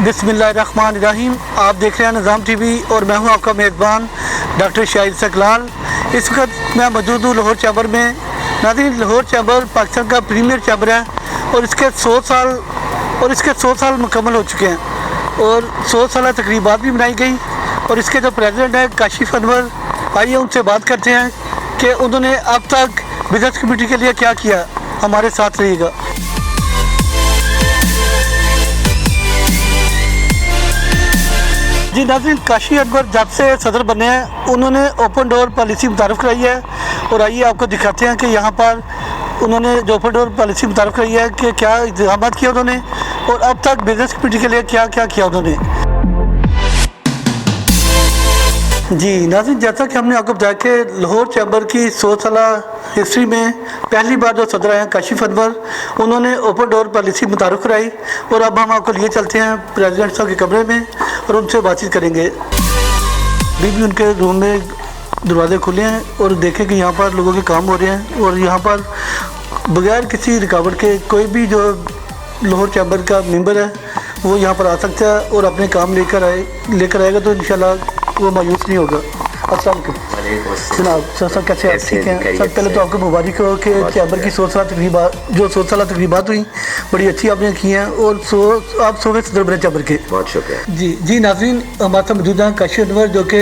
बिस्मिल्लाहिर्रहमानिर्रहीम। आप देख रहे हैं निज़ाम टीवी और मैं हूं आपका मेज़बान डॉक्टर शाहिद इकलाल। इस वक्त मैं मौजूद हूँ लाहौर चैम्बर में। नाज़रीन, लाहौर चैम्बर पाकिस्तान का प्रीमियर चैम्बर है और इसके 100 साल मुकम्मल हो चुके हैं और 100 साल तकरीबात भी मनाई गई। और इसके जो प्रेसिडेंट हैं काशिफ अनवर, आइए उनसे बात करते हैं कि उन्होंने अब तक बिजनेस कमेटी के लिए क्या किया। हमारे साथ रहिएगा। जी नाज़रीन, काशिफ अनवर जब से सदर बने हैं उन्होंने ओपन डोर पॉलिसी मुतारिफ कराई है और आइए आपको दिखाते हैं कि यहाँ पर उन्होंने जो ओपन डोर पॉलिसी मुतारिफ कराई है कि क्या इंतजाम किया उन्होंने और अब तक बिजनेस कमेटी के लिए क्या क्या किया उन्होंने। जी नाज़रीन, जैसा कि हमने आपको बताया कि लाहौर चैम्बर की 100 साल हिस्ट्री में पहली बार जो सदर आए हैं काशिफ अनवर, उन्होंने ओपन डोर पॉलिसी मुतारिफ कराई और अब हम आपको लिए चलते हैं प्रेसिडेंट साहब के कमरे में और उनसे बातचीत करेंगे। अभी भी उनके रूम में दरवाजे खुले हैं और देखें कि यहाँ पर लोगों के काम हो रहे हैं और यहाँ पर बगैर किसी रुकावट के कोई भी जो लाहौर चैम्बर का मेंबर है वो यहाँ पर आ सकता है और अपने काम लेकर आएगा तो इंशाल्लाह वो मायूस नहीं होगा। अस्सलाम वालेकुम जनाब। सर कैसे आप? ठीक हैं। सर पहले तो आपको मुबारक हो कि चैम्बर की 100 साल तकरीबात हुई, बड़ी अच्छी आपने की हैं और आप 100वें सदर बने चैम्बर के। बहुत शुक्रिया। जी नाज़रीन, हमारे साथ मौजूद हैं काशिफ अनवर जो कि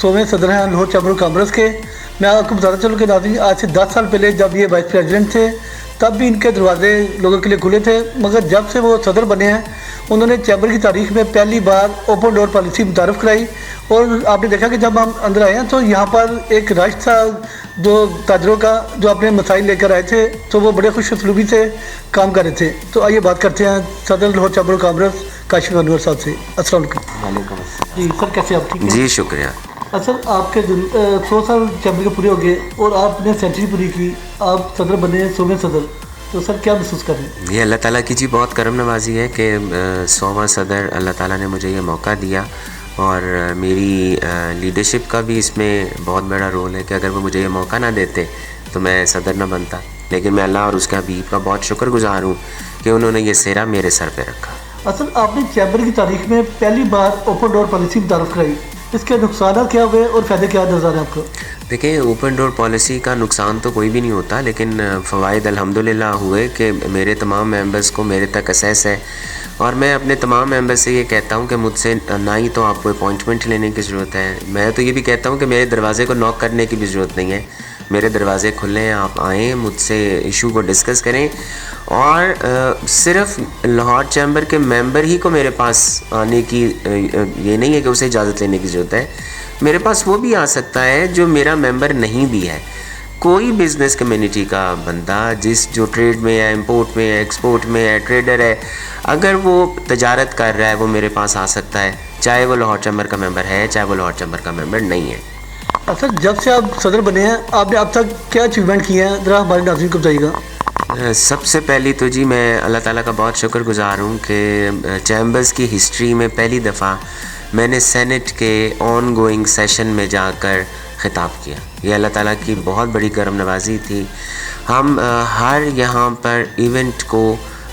100वें सदर हैं लाहौर चैम्बर कांग्रेस के। मैं आपको बताता चलूँ कि नाज़रीन आज से 10 साल पहले जब ये वाइस प्रेसिडेंट थे तब भी इनके दरवाजे लोगों के लिए खुले थे, मगर जब से वो सदर बने हैं उन्होंने चैम्बर की तारीख में पहली बार ओपन डोर पॉलिसी मुतारिफ कराई। और आपने देखा कि जब हम अंदर आए हैं तो यहाँ पर एक रश था जो ताजरों का, जो अपने मसाइल लेकर आए थे, तो वो बड़े खुश उसलूबी से काम कर रहे थे। तो आइए बात करते हैं सदर लाहौर चैम्बर कांग्रेस काशिफ अनवर साहब से। अस्सलाम वालेकुम। जी सर कैसे आप? ठीक है जी शुक्रिया। सर आपके 100 साल चैम्बर के पूरे हो गए और आपने सेंचुरी पूरी की, आप सदर बने 100वें सदर, तो सर क्या महसूस कर रहे हैं? ये अल्लाह ताला की जी बहुत करम नवाजी है कि 100वां सदर अल्लाह ताला ने मुझे ये मौका दिया और मेरी लीडरशिप का भी इसमें बहुत बड़ा रोल है कि अगर वो मुझे ये मौका ना देते तो मैं सदर ना बनता। लेकिन मैं अल्लाह और उसके हबीब का बहुत शुक्रगुजार हूँ कि उन्होंने ये सेहरा मेरे सर पे रखा। असल आपने चैम्बर की तारीख में पहली बार ओपन डोर पॉलिसी मुतारिफ कराई, इसके नुकसान क्या हुए और फ़ायदे क्या नज़र हैं आपको? देखिए, ओपन डोर पॉलिसी का नुकसान तो कोई भी नहीं होता, लेकिन फ़वाइद अल्हम्दुलिल्लाह हुए कि मेरे तमाम मेंबर्स को मेरे तक एक्सेस है और मैं अपने तमाम मेंबर्स से ये कहता हूँ कि मुझसे ना ही तो आपको अपॉइंटमेंट लेने की ज़रूरत है, मैं तो ये भी कहता हूँ कि मेरे दरवाज़े को नॉक करने की भी ज़रूरत नहीं है। मेरे दरवाज़े खुले हैं, आप आएँ, मुझसे इशू को डिस्कस करें और सिर्फ लाहौर चैम्बर के मेंबर ही को मेरे पास आने की ये नहीं है कि उसे इजाज़त लेने की ज़रूरत है। मेरे पास वो भी आ सकता है जो मेरा मेंबर नहीं भी है। कोई बिज़नेस कम्युनिटी का बंदा जो ट्रेड में है, इंपोर्ट में है, एक्सपोर्ट में है, ट्रेडर है, अगर वो तजारत कर रहा है वो मेरे पास आ सकता है, चाहे वो लाहौर चैम्बर का मेंबर है, चाहे वो लाहौर चैम्बर का मेंबर नहीं है। अच्छा, जब से आप सदर बने हैं आपने अब तक क्या अचीवमेंट किए हैं, ज़रा हमारे नाज़रीन को बताइएगा। सबसे पहली तो जी मैं अल्लाह ताला का बहुत शुक्रगुजार हूँ कि चैम्बर्स की हिस्ट्री में पहली दफ़ा मैंने सेनेट के ऑन गोइंग सेशन में जाकर ख़िताब किया। ये अल्लाह ताला की बहुत बड़ी करम नवाजी थी। हम हर यहाँ पर इवेंट को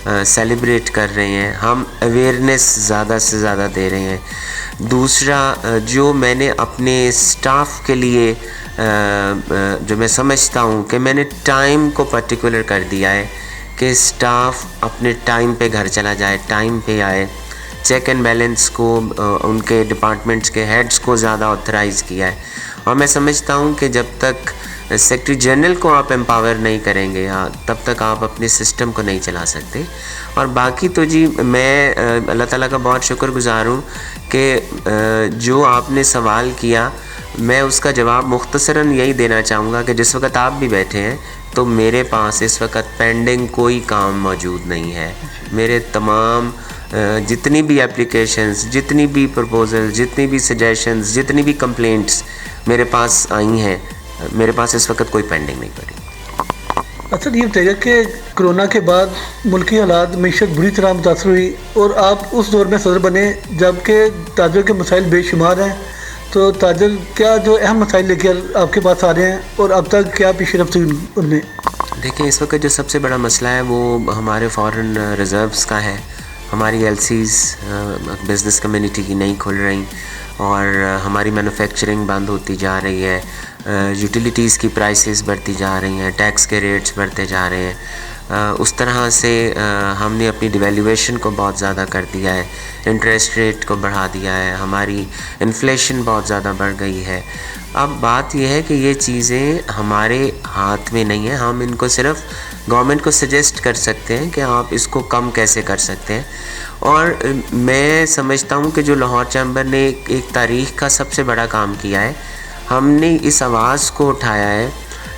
सेलिब्रेट कर रहे हैं, हम अवेयरनेस ज़्यादा से ज़्यादा दे रहे हैं। दूसरा, जो मैंने अपने स्टाफ के लिए जो मैं समझता हूँ कि मैंने टाइम को पर्टिकुलर कर दिया है कि स्टाफ अपने टाइम पे घर चला जाए, टाइम पे आए। चेक एंड बैलेंस को उनके डिपार्टमेंट्स के हेड्स को ज़्यादा ऑथराइज़ किया है और मैं समझता हूँ कि जब तक सेक्रेटरी जनरल को आप एम्पावर नहीं करेंगे तब तक आप अपने सिस्टम को नहीं चला सकते। और बाकी तो जी मैं अल्लाह ताला का बहुत शुक्रगुजार हूँ कि जो आपने सवाल किया मैं उसका जवाब मुख्तसरन यही देना चाहूँगा कि जिस वक्त आप भी बैठे हैं तो मेरे पास इस वक्त पेंडिंग कोई काम मौजूद नहीं है। मेरे तमाम जितनी भी एप्लीकेशंस, जितनी भी प्रपोजल, जितनी भी सजेशंस, जितनी भी कंप्लेंट्स मेरे पास आई हैं, मेरे पास इस वक्त कोई पेंडिंग नहीं पड़ी। अच्छा, ये बताइए कि कोरोना के बाद मुल्की हालात मीशत बुरी तरह मुतासर हुई और आप उस दौर में सदर बने जबकि ताजर के मसाइल बेशुमार हैं, तो ताजर क्या जो अहम मसाइल लेकर आपके पास आ रहे हैं और अब तक क्या पेशरफ्त हुई उनमें? देखिए, इस वक्त जो सबसे बड़ा मसला है वो हमारे फॉरेन रिज़र्व्स का है। ہماری LCs بزنس کمیونٹی کی نہیں کھل رہی اور ہماری مینوفیکچرنگ بند ہوتی جا رہی ہے, یوٹیلیٹیز کی پرائسز بڑھتی جا رہی ہیں, ٹیکس کے ریٹس بڑھتے جا رہے ہیں. اس طرح سے ہم نے اپنی ڈیویلیویشن کو بہت زیادہ کر دیا ہے, انٹرسٹ ریٹ کو بڑھا دیا ہے, ہماری انفلیشن بہت زیادہ بڑھ گئی ہے. اب بات یہ ہے کہ یہ چیزیں ہمارے ہاتھ میں نہیں ہیں, ہم ان کو صرف گورنمنٹ کو سجیسٹ کر سکتے ہیں کہ آپ اس کو کم کیسے کر سکتے ہیں. اور میں سمجھتا ہوں کہ جو لاہور چیمبر نے ایک تاریخ کا سب سے بڑا کام کیا ہے, ہم نے اس آواز کو اٹھایا ہے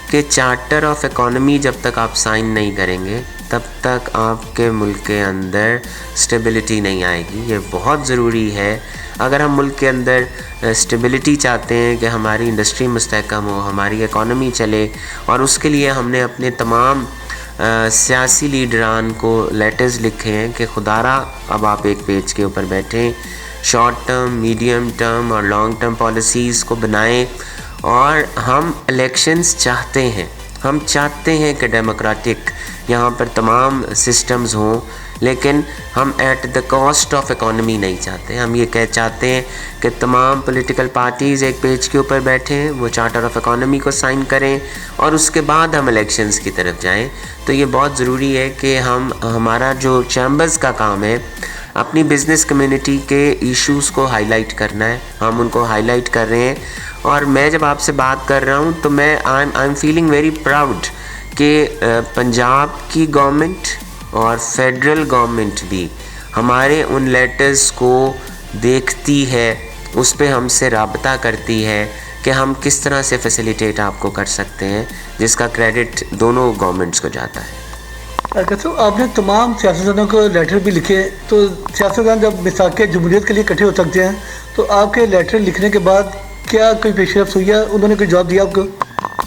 کہ چارٹر آف اکانومی جب تک آپ سائن نہیں کریں گے تب تک آپ کے ملک کے اندر اسٹیبلٹی نہیں آئے گی. یہ بہت ضروری ہے. اگر ہم ملک کے اندر اسٹیبلٹی چاہتے ہیں کہ ہماری انڈسٹری مستحکم ہو, ہماری اکانومی چلے, اور اس کے لیے ہم نے اپنے تمام سیاسی لیڈران کو لیٹرز لکھے ہیں کہ خدارا اب آپ ایک پیج کے اوپر بیٹھیں, شارٹ ٹرم, میڈیم ٹرم اور لانگ ٹرم پالیسیز کو بنائیں. اور ہم الیکشنز چاہتے ہیں, ہم چاہتے ہیں کہ ڈیموکریٹک یہاں پر تمام سسٹمز ہوں, لیکن ہم at the cost of economy نہیں چاہتے. ہم یہ چاہتے ہیں کہ تمام پولیٹیکل پارٹیز ایک پیج کے اوپر بیٹھیں, وہ چارٹر آف اکانومی کو سائن کریں اور اس کے بعد ہم الیکشنز کی طرف جائیں. تو یہ بہت ضروری ہے کہ ہمارا جو چیمبرز کا کام ہے اپنی بزنس کمیونٹی کے ایشوز کو ہائی لائٹ کرنا ہے. ہم ان کو ہائی لائٹ کر رہے ہیں. اور میں جب آپ سے بات کر رہا ہوں تو میں I am feeling very proud کہ پنجاب کی گورنمنٹ اور فیڈرل گورنمنٹ بھی ہمارے ان لیٹرز کو دیکھتی ہے, اس پہ ہم سے رابطہ کرتی ہے کہ ہم کس طرح سے فیسیلیٹیٹ آپ کو کر سکتے ہیں, جس کا کریڈٹ دونوں گورنمنٹس کو جاتا ہے. تو آپ نے تمام سیاستدانوں کو لیٹر بھی لکھے, تو سیاستدان جب میثاق جمہوریت کے لیے اکٹھے ہو سکتے ہیں, تو آپ کے لیٹر لکھنے کے بعد کیا کوئی پیش رفت ہوئی ہے؟ انہوں نے کوئی جواب دیا آپ کو؟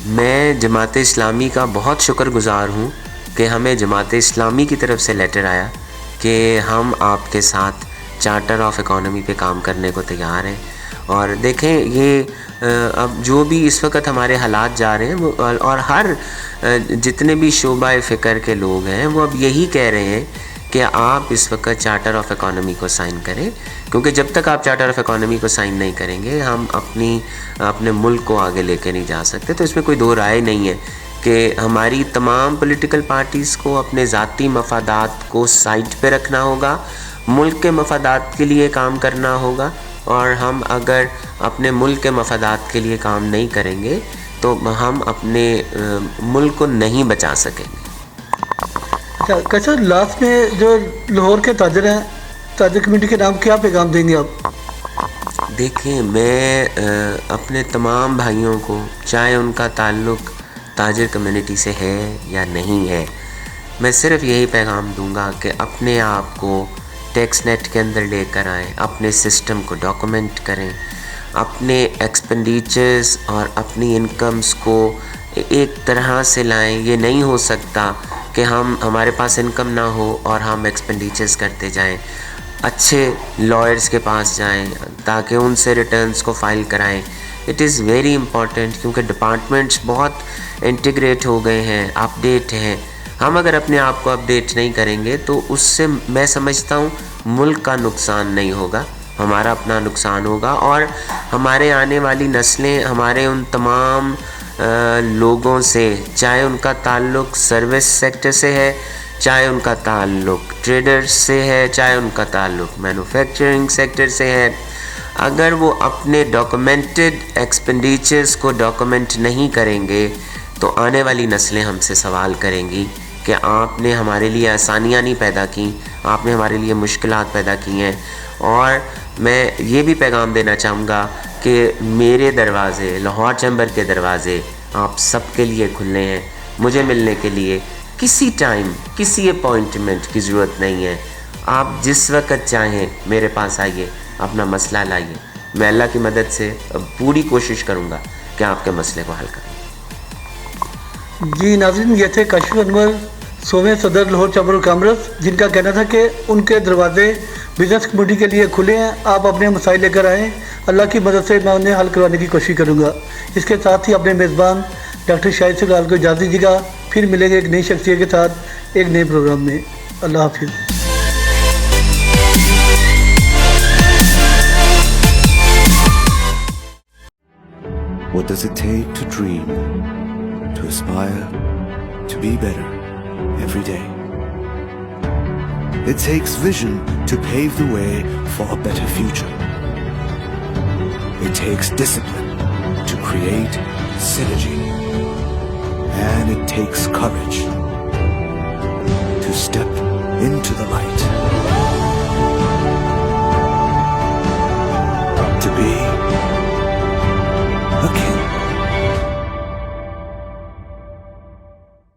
میں جماعت اسلامی کا بہت شکر گزار ہوں کہ ہمیں جماعت اسلامی کی طرف سے لیٹر آیا کہ ہم آپ کے ساتھ چارٹر آف اکانومی پہ کام کرنے کو تیار ہیں. اور دیکھیں یہ اب جو بھی اس وقت ہمارے حالات جا رہے ہیں اور ہر جتنے بھی شعبہ فکر کے لوگ ہیں وہ اب یہی کہہ رہے ہیں کہ آپ اس وقت چارٹر آف اکانومی کو سائن کریں, کیونکہ جب تک آپ چارٹر آف اکانومی کو سائن نہیں کریں گے ہم اپنے ملک کو آگے لے کے نہیں جا سکتے. تو اس میں کوئی دو رائے نہیں ہے کہ ہماری تمام پولیٹیکل پارٹیز کو اپنے ذاتی مفادات کو سائڈ پہ رکھنا ہوگا, ملک کے مفادات کے لیے کام کرنا ہوگا. اور ہم اگر اپنے ملک کے مفادات کے لیے کام نہیں کریں گے تو ہم اپنے ملک کو نہیں بچا سکیں گے. اچھا لاسٹ میں جو لاہور کے تاجر ہیں, تاجر کمیونٹی کے نام کیا پیغام دیں گے آپ؟ دیکھیں میں اپنے تمام بھائیوں کو, چاہے ان کا تعلق تاجر کمیونٹی سے ہے یا نہیں ہے, میں صرف یہی پیغام دوں گا کہ اپنے آپ کو ٹیکس نیٹ کے اندر لے کر آئیں, اپنے سسٹم کو ڈاکومنٹ کریں, اپنے ایکسپینڈیچرز اور اپنی انکمز کو ایک طرح سے لائیں. یہ نہیں ہو سکتا کہ ہمارے پاس انکم نہ ہو اور ہم ایکسپینڈیچرز کرتے جائیں. اچھے لائرز کے پاس جائیں تاکہ ان سے ریٹرنز کو فائل کرائیں. اٹ از ویری امپورٹنٹ کیونکہ ڈپارٹمنٹس بہت انٹیگریٹ ہو گئے ہیں, اپڈیٹ ہیں. ہم اگر اپنے آپ کو اپڈیٹ نہیں کریں گے تو اس سے میں سمجھتا ہوں ملک کا نقصان نہیں ہوگا, ہمارا اپنا نقصان ہوگا. اور ہمارے آنے والی نسلیں ہمارے ان تمام لوگوں سے, چاہے ان کا تعلق سروس سیکٹر سے ہے, چاہے ان کا تعلق ٹریڈرز سے ہے, چاہے ان کا تعلق مینوفیکچرنگ سیکٹر سے ہے, اگر وہ اپنے ڈاکومنٹڈ ایکسپینڈیچرز کو ڈاکومنٹ نہیں کریں گے تو آنے والی نسلیں ہم سے سوال کریں گی کہ آپ نے ہمارے لیے آسانیاں نہیں پیدا کی, آپ نے ہمارے لیے مشکلات پیدا کی ہیں. اور میں یہ بھی پیغام دینا چاہوں گا کہ میرے دروازے, لاہور چیمبر کے دروازے آپ سب کے لیے کھلے ہیں. مجھے ملنے کے لیے کسی ٹائم کسی اپوائنٹمنٹ کی ضرورت نہیں ہے. آپ جس وقت چاہیں میرے پاس آئیے, اپنا مسئلہ لائیے. میں اللہ کی مدد سے پوری کوشش کروں گا کہ آپ کے مسئلے کو حل کروں. جی ناظرین, یہ تھے کاشف انور, 100ویں صدر لاہور چیمبر آف کامرس, جن کا کہنا تھا کہ ان کے دروازے بزنس کمیونٹی کے لیے کھلے ہیں. آپ اپنے مسائل لے کر آئیں, اللہ کی مدد سے میں انہیں حل کروانے کی کوشش کروں گا. اس کے ساتھ ہی اپنے میزبان ڈاکٹر شاہد سگرال کو اجازت دیجیے گا. پھر ملیں گے ایک نئی شخصیت کے ساتھ ایک نئے پروگرام میں. اللہ حافظ. What does it take to dream, to aspire, to be better every day? It takes vision to pave the way for a better future. It takes discipline to create synergy. And it takes courage